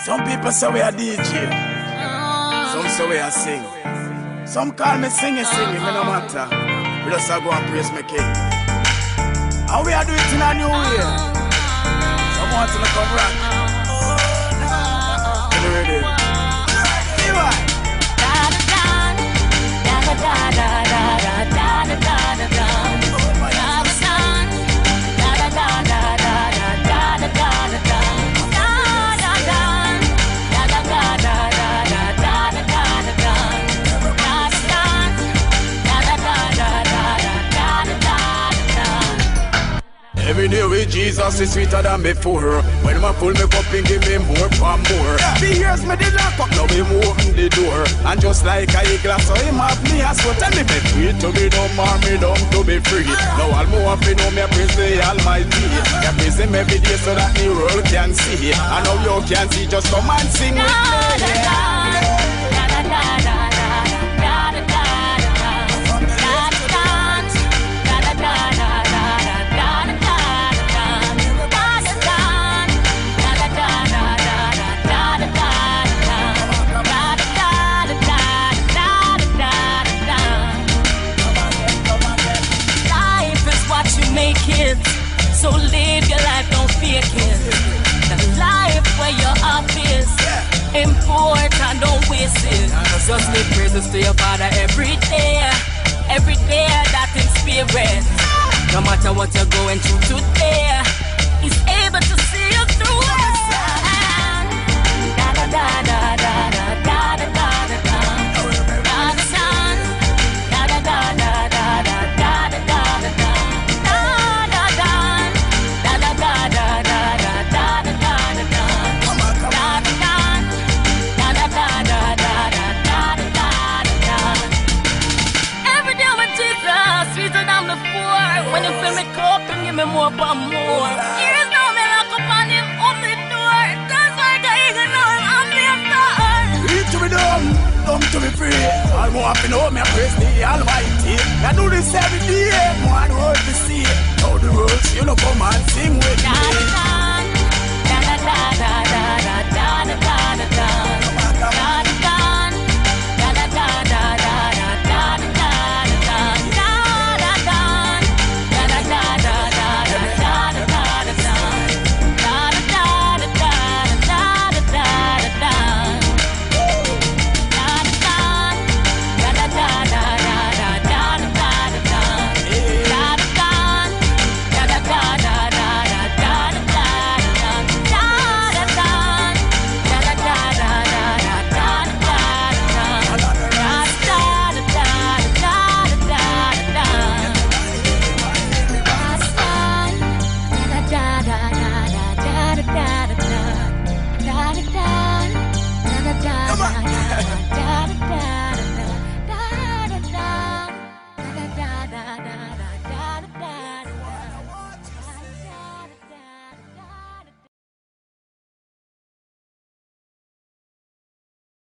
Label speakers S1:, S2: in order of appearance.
S1: Some people say we are DJ. Some say we are sing. Some call me singing, me no matter. We just go and praise my king. And we are doing it in a new way. Some want to come rock. You ready? Every day with Jesus is sweeter than before. When my pull me cup and give me more for more. The years me did lock up, now him open the door. And just like a glass, so him have me as well. Tell me free to be dumb or me dumb to be free. Now all more fi know me praise the Almighty. I praise him every day so that the world can see. And now you can see, just come and sing with me.
S2: So live your life, don't fake it. The life where you're up is important, don't waste it. Just give praises to your Father every day that in spirit. No matter what you're going through today, He's able to see you through it. Da da da da da da da da da da. When you fill me cup and give me more but more. Years now me lock up on him open the door. That's why I even know I'm the star.
S1: Free to be dumb to be free. All more to know me praise the Almighty. I do this every day, more the world to see. Now the world you know come and sing with me.
S2: Da da da da da da da.